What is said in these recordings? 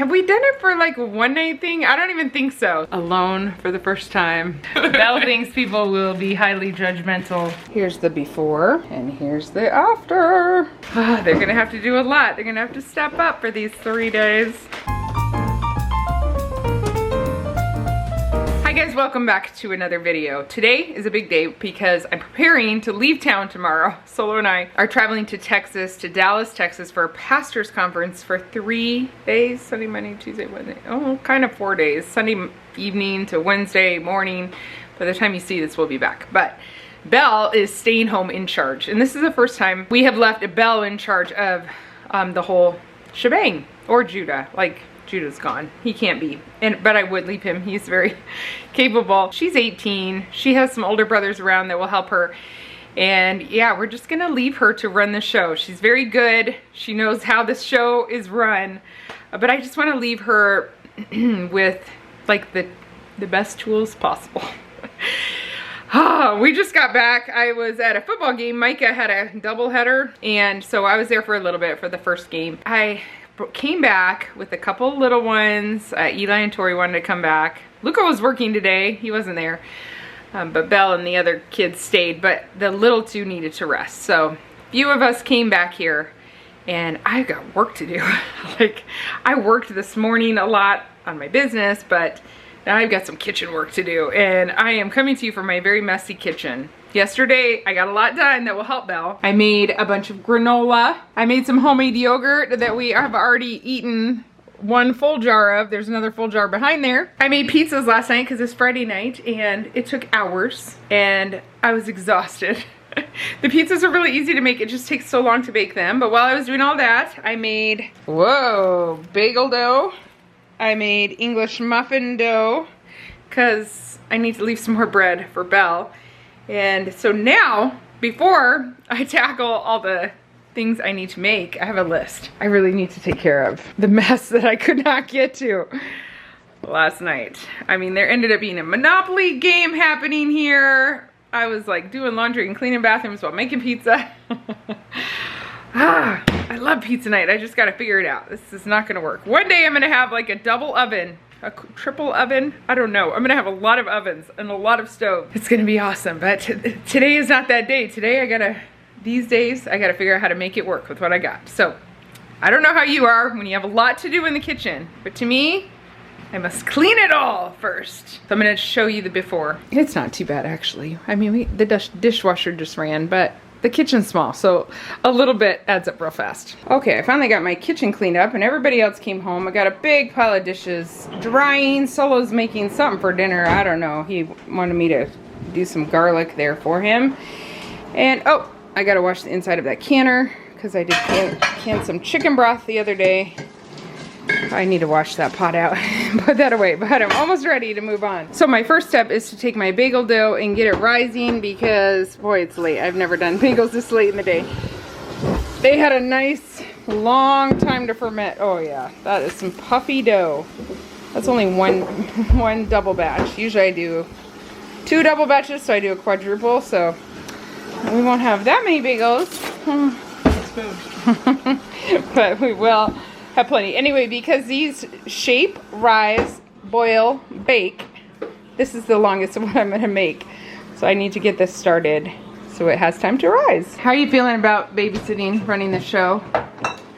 have we done it for like a one night thing? I don't even think so. Alone for the first time. Belle thinks people will be highly judgmental. Here's the before and here's the after. They're gonna have to do a lot. They're gonna have to step up for these 3 days. Hi guys, welcome back to another video. Today is a big day because I'm preparing to leave town tomorrow. Solo and I are traveling to Texas, to Dallas, Texas for a pastor's conference for 3 days. Sunday, Monday, Tuesday, Wednesday. Oh, kind of 4 days. Sunday evening to Wednesday morning. By the time you see this, we'll be back. But Belle is staying home in charge. And this is the first time we have left Belle in charge of the whole shebang. Or Judah. Like, Judah's gone. He can't be. But I would leave him. He's very capable. She's 18. She has some older brothers around that will help her. And yeah, we're just gonna leave her to run the show. She's very good. She knows how this show is run. But I just want to leave her with like the best tools possible. We just got back. I was at a football game. Micah had a doubleheader, and so I was there for a little bit for the first game. I came back with a couple little ones. Eli and Tori wanted to come back. Luka was working today. He wasn't there. But Belle and the other kids stayed, but the little two needed to rest. So a few of us came back here, and I've got work to do. Like, I worked this morning a lot on my business, but now I've got some kitchen work to do, and I am coming to you from my very messy kitchen. Yesterday, I got a lot done that will help Belle. I made a bunch of granola. I made some homemade yogurt that we have already eaten one full jar of. There's another full jar behind there. I made pizzas last night because it's Friday night, and it took hours, and I was exhausted. The pizzas are really easy to make. It just takes so long to bake them. But while I was doing all that, I made, whoa, bagel dough. I made English muffin dough because I need to leave some more bread for Belle. And so now, before I tackle all the things I need to make, I have a list. I really need to take care of the mess that I could not get to last night. I mean, there ended up being a Monopoly game happening here. I was like doing laundry and cleaning bathrooms while making pizza. I love pizza night. I just gotta figure it out. This is not gonna work. One day I'm gonna have like a double oven. A triple oven? I don't know. I'm gonna have a lot of ovens and a lot of stoves. It's gonna be awesome, but today is not that day. Today these days, I gotta figure out how to make it work with what I got. So, I don't know how you are when you have a lot to do in the kitchen, but to me, I must clean it all first. So I'm gonna show you the before. It's not too bad actually. I mean, the dishwasher just ran, but the kitchen's small, so a little bit adds up real fast. Okay, I finally got my kitchen cleaned up and everybody else came home. I got a big pile of dishes drying. Solo's making something for dinner. I don't know. He wanted me to do some garlic there for him. And, oh, I gotta wash the inside of that canner because I did can some chicken broth the other day. I need to wash that pot out, put that away, but I'm almost ready to move on. So my first step is to take my bagel dough and get it rising because, boy, it's late. I've never done bagels this late in the day. They had a nice long time to ferment. Oh yeah, that is some puffy dough. That's only one double batch. Usually I do 2 double batches, so I do a quadruple, so we won't have that many bagels. But we will have plenty. Anyway, because these shape, rise, boil, bake, this is the longest of what I'm gonna make. So I need to get this started so it has time to rise. How are you feeling about babysitting, running the show?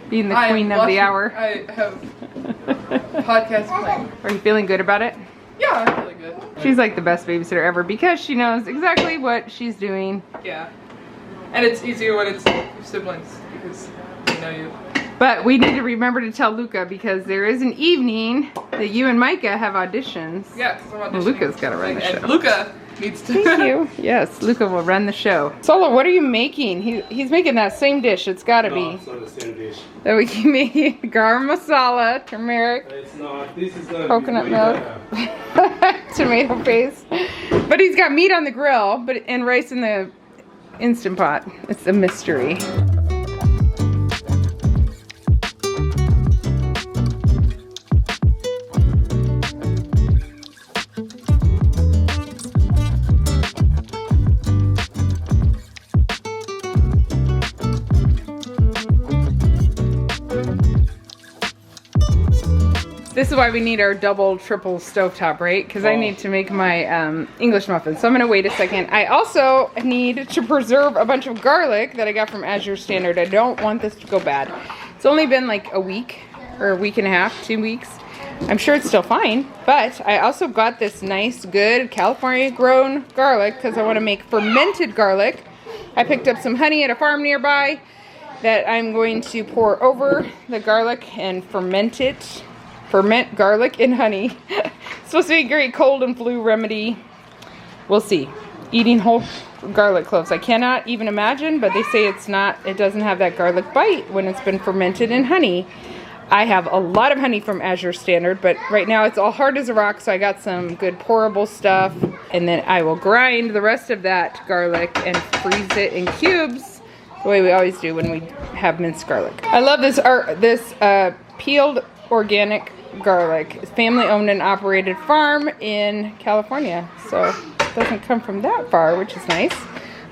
Being the queen of the hour? I have podcast playing. Are you feeling good about it? Yeah, I'm feeling good. She's like the best babysitter ever because she knows exactly what she's doing. Yeah. And it's easier when it's your siblings because they know you. But we need to remember to tell Luka because there is an evening that you and Micah have auditions. Yeah, because I'm auditioning. Well, Luka's got to run the show. And Luka needs to. Thank you. Yes, Luka will run the show. Solo, what are you making? He's making that same dish. It's got to be. It's not the same dish. That we can make garam masala, turmeric. It's not. This is not coconut milk, tomato paste. But he's got meat on the grill, and rice in the Instant Pot. It's a mystery. This is why we need our double, triple stovetop, right? Because I need to make my English muffins. So I'm gonna wait a second. I also need to preserve a bunch of garlic that I got from Azure Standard. I don't want this to go bad. It's only been like a week or a week and a half, 2 weeks. I'm sure it's still fine, but I also got this nice, good California grown garlic because I want to make fermented garlic. I picked up some honey at a farm nearby that I'm going to pour over the garlic and ferment it. Ferment garlic in honey. It's supposed to be a great cold and flu remedy. We'll see. Eating whole garlic cloves. I cannot even imagine, but they say it doesn't have that garlic bite when it's been fermented in honey. I have a lot of honey from Azure Standard, but right now it's all hard as a rock, so I got some good pourable stuff. And then I will grind the rest of that garlic and freeze it in cubes, the way we always do when we have minced garlic. I love this peeled organic garlic. It's family-owned and operated farm in California, so it doesn't come from that far, which is nice.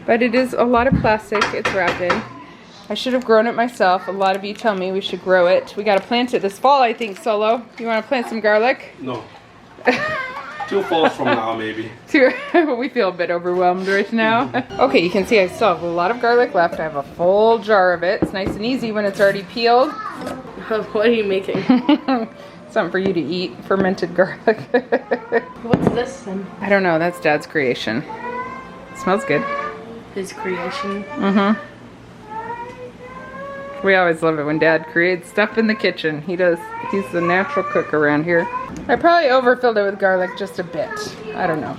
But it is a lot of plastic it's wrapped in. I should have grown it myself. A lot of you tell me we should grow it. We got to plant it this fall, I think, Solo. You want to plant some garlic? No. 2 falls from now, maybe. We feel a bit overwhelmed right now. Okay, you can see I still have a lot of garlic left. I have a full jar of it. It's nice and easy when it's already peeled. What are you making? Something for you to eat, fermented garlic. What's this then? I don't know, that's Dad's creation. It smells good. His creation? Mm-hmm. We always love it when Dad creates stuff in the kitchen. He's the natural cook around here. I probably overfilled it with garlic just a bit. I don't know.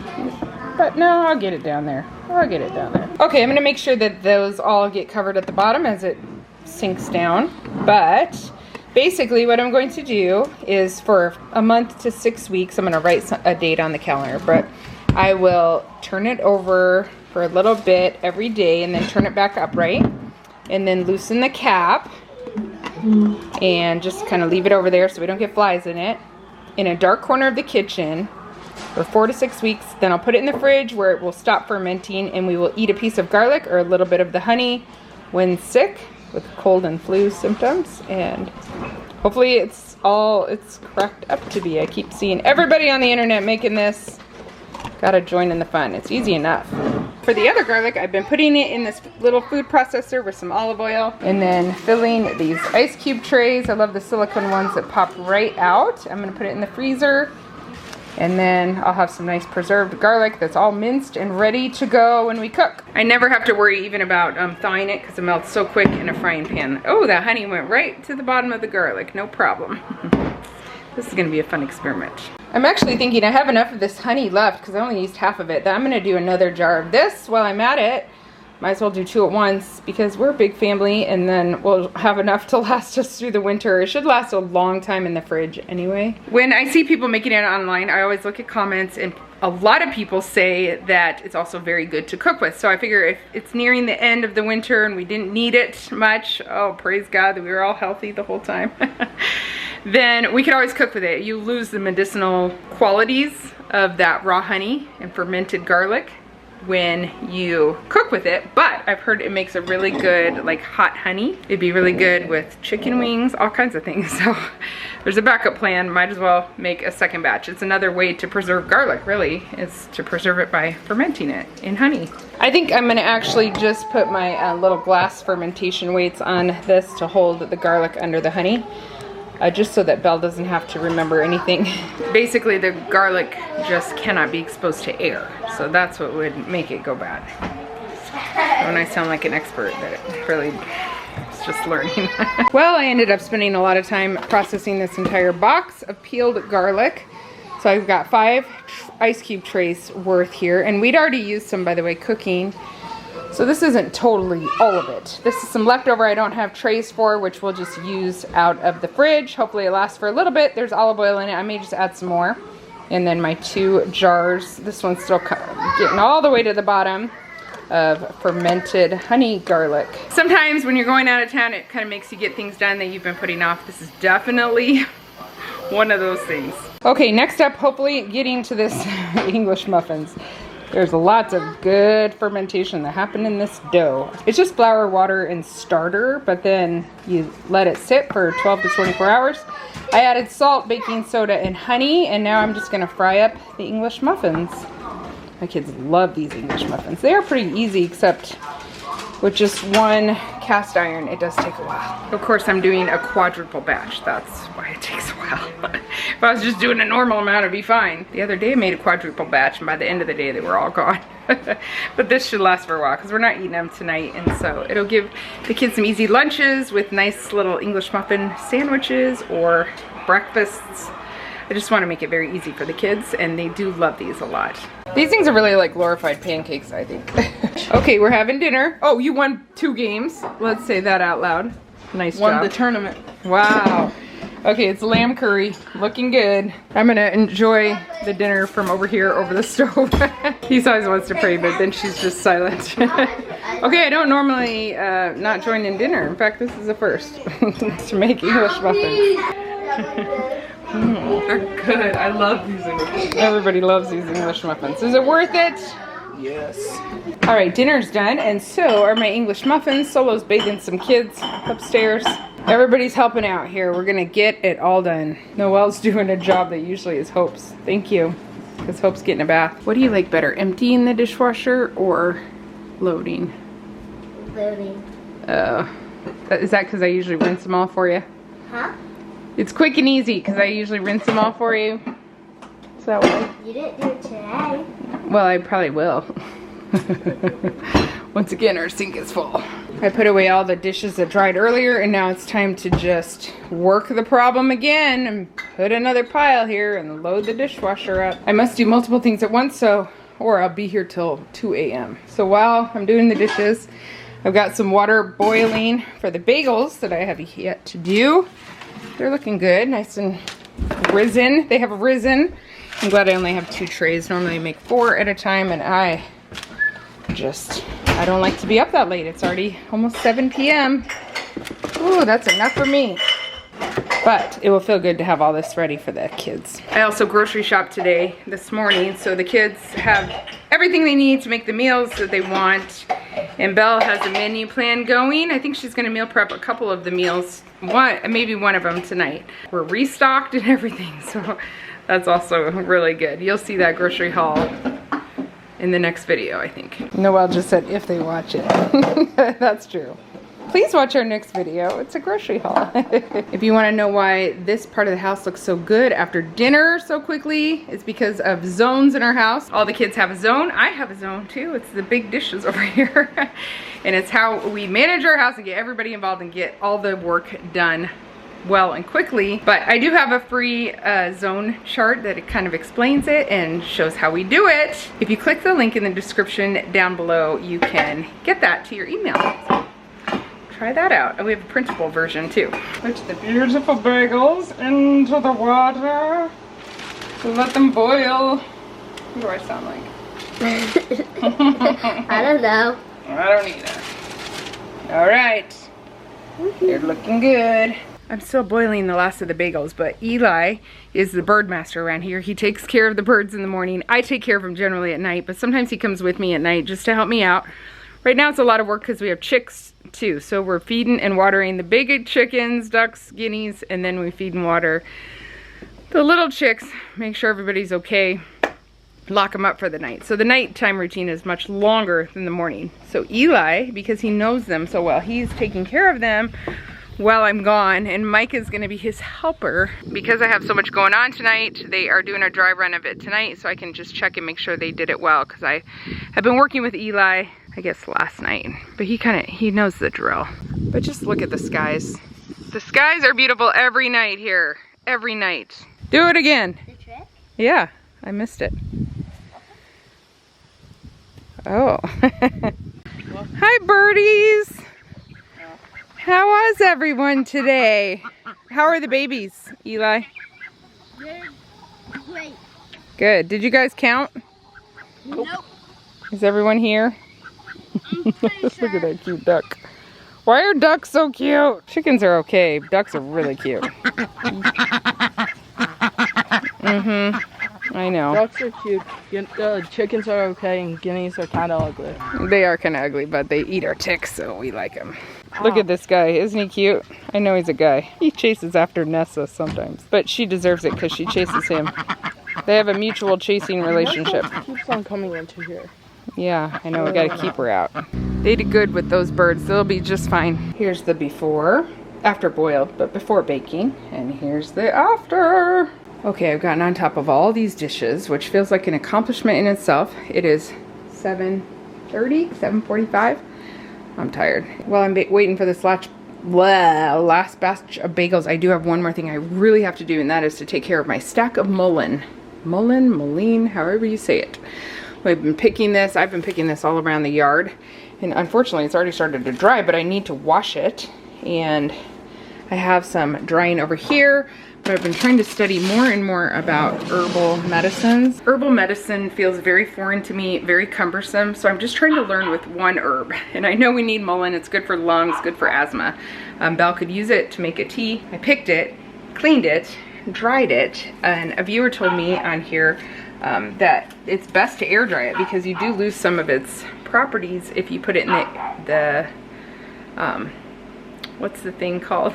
But no, I'll get it down there. Okay, I'm gonna make sure that those all get covered at the bottom as it sinks down. But basically what I'm going to do is for a month to 6 weeks, I'm gonna write a date on the calendar, but I will turn it over for a little bit every day and then turn it back upright. And then loosen the cap and just kind of leave it over there so we don't get flies in it. In a dark corner of the kitchen for 4 to 6 weeks. Then I'll put it in the fridge where it will stop fermenting and we will eat a piece of garlic or a little bit of the honey when sick with cold and flu symptoms. And hopefully it's cracked up to be. I keep seeing everybody on the internet making this. Gotta join in the fun. It's easy enough. For the other garlic, I've been putting it in this little food processor with some olive oil and then filling these ice cube trays. I love the silicone ones that pop right out. I'm gonna put it in the freezer and then I'll have some nice preserved garlic that's all minced and ready to go when we cook. I never have to worry even about thawing it because it melts so quick in a frying pan. Oh, that honey went right to the bottom of the garlic, no problem. This is gonna be a fun experiment. I'm actually thinking I have enough of this honey left because I only used half of it. That I'm gonna do another jar of this while I'm at it. Might as well do 2 at once because we're a big family and then we'll have enough to last us through the winter. It should last a long time in the fridge anyway. When I see people making it online, I always look at comments and a lot of people say that it's also very good to cook with. So I figure if it's nearing the end of the winter and we didn't need it much, oh praise God that we were all healthy the whole time, then we could always cook with it. You lose the medicinal qualities of that raw honey and fermented garlic when you cook with it, but I've heard it makes a really good like hot honey. It'd be really good with chicken wings, all kinds of things. So there's a backup plan. Might as well make a second batch. It's another way to preserve garlic, really, is to preserve it by fermenting it in honey. I think I'm gonna actually just put my little glass fermentation weights on this to hold the garlic under the honey. Just so that Belle doesn't have to remember anything. Basically, the garlic just cannot be exposed to air. So that's what would make it go bad. When I sound like an expert, that it really is just learning. Well, I ended up spending a lot of time processing this entire box of peeled garlic. So I've got 5 ice cube trays worth here. And we'd already used some, by the way, cooking. So this isn't totally all of it. This is some leftover I don't have trays for, which we'll just use out of the fridge. Hopefully it lasts for a little bit. There's olive oil in it. I may just add some more. And then my 2 jars. This one's still getting all the way to the bottom of fermented honey garlic. Sometimes when you're going out of town, it kind of makes you get things done that you've been putting off. This is definitely one of those things. Okay, next up, hopefully getting to this English muffins. There's lots of good fermentation that happened in this dough. It's just flour, water, and starter, but then you let it sit for 12 to 24 hours. I added salt, baking soda, and honey, and now I'm just gonna fry up the English muffins. My kids love these English muffins. They are pretty easy, except with just one cast iron, it does take a while. Of course, I'm doing a quadruple batch. That's why it takes a while. If I was just doing a normal amount, it'd be fine. The other day I made a quadruple batch, and by the end of the day, they were all gone. But this should last for a while, because we're not eating them tonight, and so it'll give the kids some easy lunches with nice little English muffin sandwiches or breakfasts. I just want to make it very easy for the kids, and they do love these a lot. These things are really like glorified pancakes, I think. Okay, we're having dinner. Oh, you won 2 games. Let's say that out loud. Nice job. Won the tournament. Wow. Okay, it's lamb curry. Looking good. I'm gonna enjoy the dinner from over here over the stove. He always wants to pray, but then she's just silent. Okay, I don't normally not join in dinner. In fact, this is a first to make English muffins. They're good. I love these English. Everybody loves these English muffins. Is it worth it? Yes. All right, dinner's done, and so are my English muffins. Solo's bathing some kids upstairs. Everybody's helping out here. We're gonna get it all done. Noelle's doing a job that usually is Hope's. Thank you, because Hope's getting a bath. What do you like better, emptying the dishwasher or loading? Loading. Is that because I usually rinse them all for you? Huh? It's quick and easy because I usually rinse them all for you. Is that why? You didn't do it today. Well, I probably will. Once again, our sink is full. I put away all the dishes that dried earlier, and now it's time to just work the problem again and put another pile here and load the dishwasher up. I must do multiple things at once, or I'll be here till 2 a.m. So while I'm doing the dishes, I've got some water boiling for the bagels that I have yet to do. They're looking good, nice and risen. They have risen. I'm glad I only have 2 trays. Normally I make 4 at a time, and I don't like to be up that late. It's already almost 7 p.m. Ooh, that's enough for me. But it will feel good to have all this ready for the kids. I also grocery shopped this morning, so the kids have everything they need to make the meals that they want. And Belle has a menu plan going. I think she's gonna meal prep a couple of the meals, maybe one of them tonight. We're restocked and everything, so that's also really good. You'll see that grocery haul in the next video, I think. Noelle just said if they watch it. That's true. Please watch our next video. It's a grocery haul. If you want to know why this part of the house looks so good after dinner so quickly, it's because of zones in our house. All the kids have a zone. I have a zone too. It's the big dishes over here. And it's how we manage our house and get everybody involved and get all the work done well and quickly. But I do have a free zone chart that it kind of explains it and shows how we do it. If you click the link in the description down below, you can get that to your email. So try that out. And we have a printable version too. Put the beautiful bagels into the water to let them boil. What do I sound like? I don't know. I don't either. All right. They're looking good. I'm still boiling the last of the bagels, but Eli is the bird master around here. He takes care of the birds in the morning. I take care of them generally at night, but sometimes he comes with me at night just to help me out. Right now it's a lot of work because we have chicks too. So we're feeding and watering the big chickens, ducks, guineas, and then we feed and water the little chicks, make sure everybody's okay, lock them up for the night. So the nighttime routine is much longer than the morning. So Eli, because he knows them so well, he's taking care of them while I'm gone, and Micah is going to be his helper. Because I have so much going on tonight, they are doing a dry run of it tonight, so I can just check and make sure they did it well, because I have been working with Eli, I guess last night, but he knows the drill. But just look at the skies. The skies are beautiful every night here, every night. Do it again. The trick? Yeah, I missed it. Oh. Hi birdies. How was everyone today? How are the babies, Eli? They're great. Good. Did you guys count? Nope. Is everyone here? Look at that cute duck. Why are ducks so cute? Chickens are okay. Ducks are really cute. I know. Ducks are cute. Chickens are okay, and guineas are kind of ugly. They are kind of ugly, but they eat our ticks, so we like them. Look at this guy, isn't he cute? I know he's a guy. He chases after Nessa sometimes, but she deserves it because she chases him. They have a mutual chasing relationship. Keeps on coming into here. Yeah, I know, we gotta keep her out. They did good with those birds, they'll be just fine. Here's the before, after boiled, but before baking, and here's the after. Okay, I've gotten on top of all these dishes, which feels like an accomplishment in itself. It is 7:30, 7:45. I'm tired. While I'm waiting for this last batch of bagels, I do have one more thing I really have to do, and that is to take care of my stack of Mullen. Mullen, however you say it. I've been picking this all around the yard, and unfortunately it's already started to dry, but I need to wash it, and I have some drying over here, but I've been trying to study more and more about herbal medicines. Herbal medicine feels very foreign to me, very cumbersome, so I'm just trying to learn with one herb. And I know we need Mullen, it's good for lungs, good for asthma. Belle could use it to make a tea. I picked it, cleaned it, dried it, and a viewer told me on here that it's best to air dry it because you do lose some of its properties if you put it in the what's the thing called?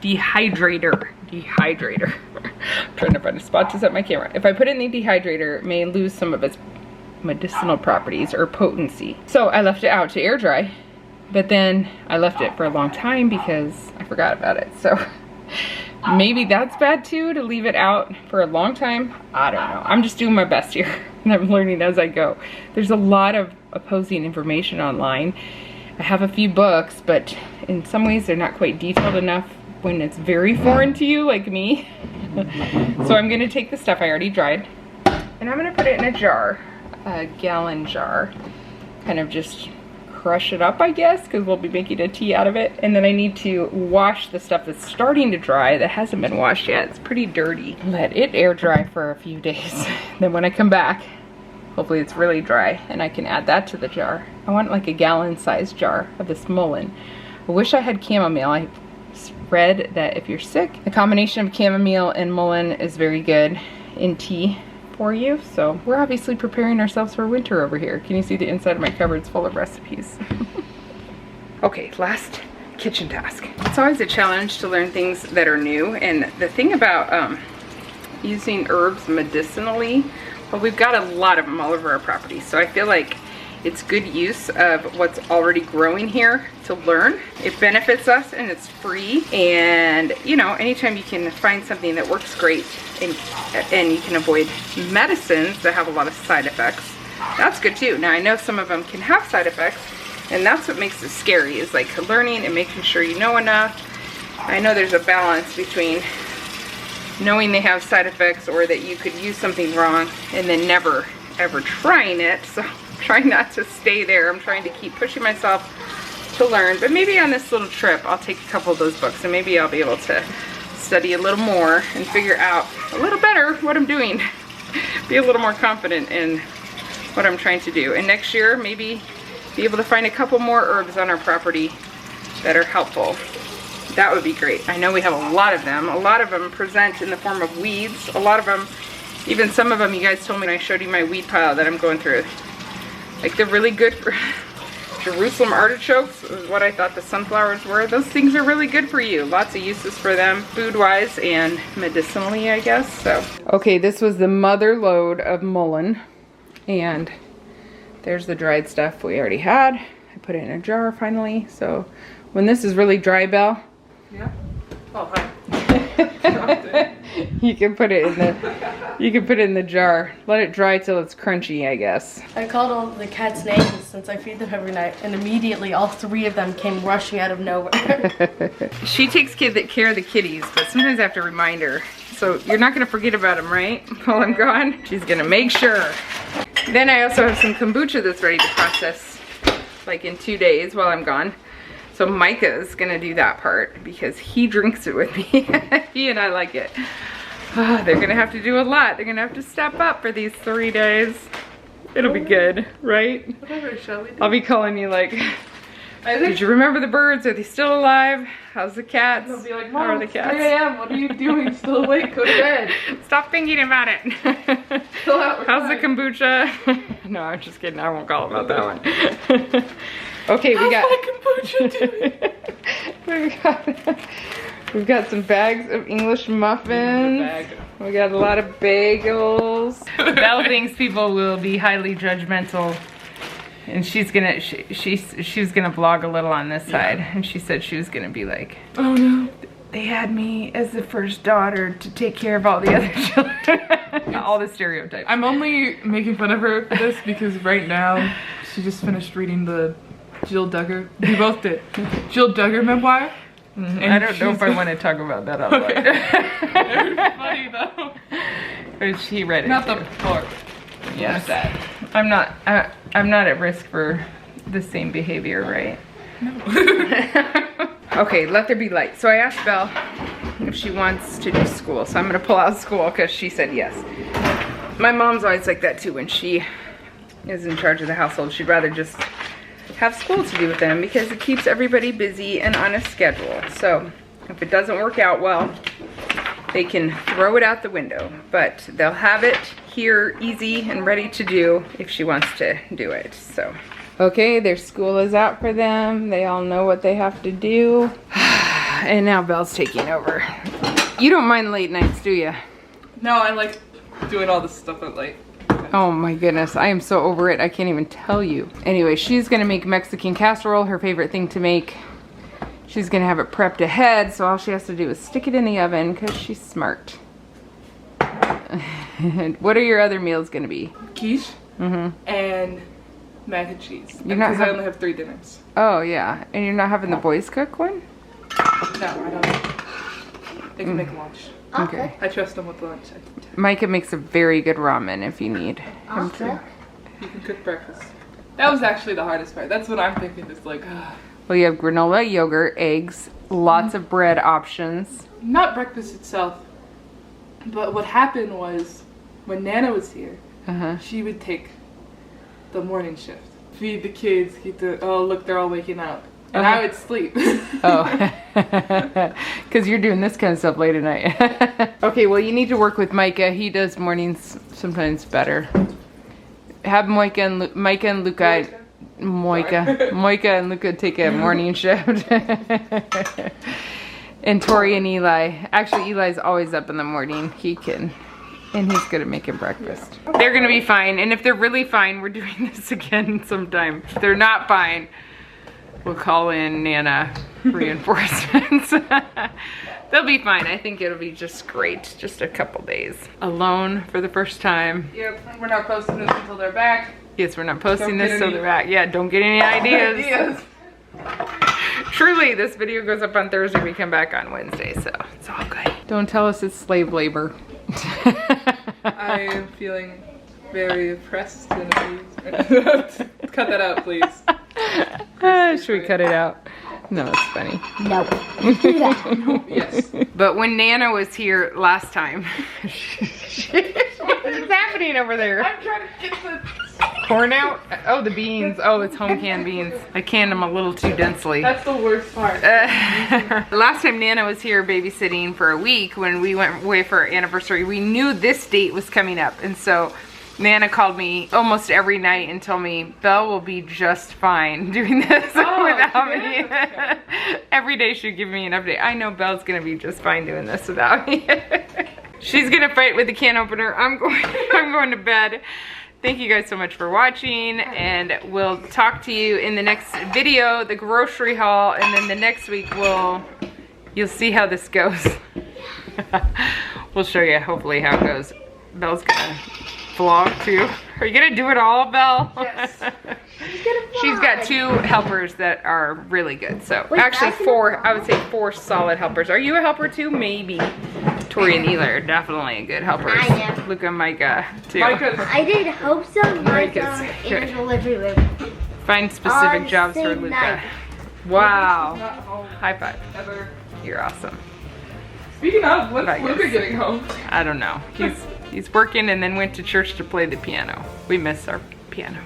Dehydrator. I'm trying to find a spot to set my camera. If I put it in the dehydrator, it may lose some of its medicinal properties or potency. So I left it out to air dry, but then I left it for a long time because I forgot about it. So maybe that's bad too, to leave it out for a long time. I don't know. I'm just doing my best here and I'm learning as I go. There's a lot of opposing information online. I have a few books, but in some ways they're not quite detailed enough when it's very foreign to you, like me. So I'm gonna take the stuff I already dried and I'm gonna put it in a jar, a gallon jar, kind of just crush it up, I guess, because we'll be making a tea out of it. And then I need to wash the stuff that's starting to dry that hasn't been washed yet. It's pretty dirty. Let it air dry for a few days. Then when I come back, hopefully it's really dry and I can add that to the jar. I want like a gallon sized jar of this Mullen. I wish I had chamomile. I read that if you're sick, the combination of chamomile and Mullen is very good in tea for you. So we're obviously preparing ourselves for winter over here. Can you see the inside of my cupboard's full of recipes? Okay, last kitchen task. It's always a challenge to learn things that are new, and the thing about using herbs medicinally, well, we've got a lot of them all over our property, so I feel like it's good use of what's already growing here to learn. It benefits us and it's free, and you know, anytime you can find something that works great and you can avoid medicines that have a lot of side effects, that's good too. Now I know some of them can have side effects, and that's what makes it scary, is like learning and making sure you know enough. I know there's a balance between knowing they have side effects or that you could use something wrong and then never ever trying it. So I'm trying not to stay there. I'm trying to keep pushing myself to learn, but maybe on this little trip I'll take a couple of those books and maybe I'll be able to study a little more and figure out a little better what I'm doing. Be a little more confident in what I'm trying to do, and next year maybe be able to find a couple more herbs on our property that are helpful. That would be great. I know we have a lot of them. A lot of them present in the form of weeds. A lot of them, even some of them you guys told me when I showed you my weed pile that I'm going through. Like, they're really good for Jerusalem artichokes, is what I thought the sunflowers were. Those things are really good for you. Lots of uses for them, food-wise and medicinally, I guess. So, okay, this was the mother load of Mullen, and there's the dried stuff we already had. I put it in a jar finally. So when this is really dry, Belle, Yeah. Oh, hi. you can put it in the jar. Let it dry till it's crunchy, I guess. I called all the cats names since I feed them every night, and immediately all three of them came rushing out of nowhere. She takes care of the kitties, but sometimes I have to remind her. So you're not gonna forget about them, right? While I'm gone? She's gonna make sure. Then I also have some kombucha that's ready to process like in 2 days while I'm gone. So Micah's gonna do that part because he drinks it with me. He and I like it. Oh, they're gonna have to do a lot. They're gonna have to step up for these 3 days. It'll be good, right? Whatever, shall we do? I'll be calling you like, did you remember the birds? Are they still alive? How's the cats? They'll be like, How are Mom, the it's cats? 3 a.m. What are you doing? Still awake? Go to bed. Stop thinking about it. Still out. How's the kombucha? No, I'm just kidding. I won't call about that one. Okay, we got. We've got some bags of English muffins. We got a lot of bagels. Belle thinks people will be highly judgmental, and she's gonna she was gonna vlog a little on this side, and she said she was gonna be like, Oh no. they had me as the first daughter to take care of all the other children. All the stereotypes. I'm only making fun of her for this because right now she just finished reading the Jill Duggar. We both did. Jill Duggar memoir. And I don't know if I want to talk about that outside. It's funny though. But she read it. Not the too. book. Yes. I'm not at risk for the same behavior, right? No. Okay, let there be light. So I asked Belle if she wants to do school. So I'm gonna pull out school because she said yes. My mom's always like that too when she is in charge of the household. She'd rather just have school to do with them because it keeps everybody busy and on a schedule. So if it doesn't work out well, they can throw it out the window, but they'll have it here easy and ready to do if she wants to do it. So okay, their school is out for them. They all know what they have to do. And now Belle's taking over. You don't mind late nights, do you? No, I like doing all this stuff at late. Oh my goodness, I am so over it. I can't even tell you. Anyway, she's gonna make Mexican casserole, her favorite thing to make. She's gonna have it prepped ahead, so all she has to do is stick it in the oven because she's smart. What are your other meals gonna be? Quiche and mac and cheese. You're not Because I only have 3 dinners. Oh yeah, and you're not having the boys cook one? No, I don't. They can make lunch. Okay. I trust them with lunch. Micah makes a very good ramen if you need him to. You can cook breakfast. That was actually the hardest part. That's what I'm thinking is like, Well, you have granola, yogurt, eggs, lots of bread options. not breakfast itself. But what happened was when Nana was here, she would take the morning shift. Feed the kids, keep the, oh look, they're all waking up. And I would sleep. Oh, because you're doing this kind of stuff late at night. Okay, well you need to work with Micah. He does mornings sometimes better. Have Micah and Luka, Micah and Luka take a morning shift. And Tori and Eli. Actually, Eli's always up in the morning. He can, and he's good at making breakfast. They're gonna be fine, and if they're really fine, we're doing this again sometime. If they're not fine, we'll call in Nana reinforcements. They'll be fine. I think it'll be just great. Just a couple days. Alone for the first time. Yep, we're not posting this until they're back. Yes, we're not posting this till they're back. Yeah, don't get any ideas. Truly, this video goes up on Thursday. We come back on Wednesday, so it's all good. Don't tell us it's slave labor. I am feeling very oppressed and abused. Cut that out, please. Should we cut it out? No, it's funny. No. Yes. But when Nana was here last time, what is happening over there? I'm trying to get the Corn out? Oh, the beans. Oh, it's home canned beans. I canned them a little too densely. That's the worst part. Last time Nana was here babysitting for a week when we went away for our anniversary, we knew this date was coming up. And so Nana called me almost every night and told me, Belle will be just fine doing this without me. Every day she'd give me an update. I know Belle's gonna be just fine doing this without me. She's gonna fight with the can opener. I'm going to bed. Thank you guys so much for watching, and we'll talk to you in the next video, the grocery haul, and then the next week you'll see how this goes. We'll show you hopefully how it goes. Belle's gonna vlog too. Are you gonna do it all, Belle? Yes. She's got 2 helpers that are really good. So Wait, actually that's 4, I would say 4 solid helpers. Are you a helper too? Maybe. Tori and Eli are definitely good helpers. I am. Luka and Micah too. Micah's I did hope so. Micah's good. And delivery room. Find specific On jobs for same Luka. night. Wow. not home High five. ever. You're awesome. Speaking of, when's I Luka guess. getting home? I don't know. He's working and then went to church to play the piano. We miss our piano.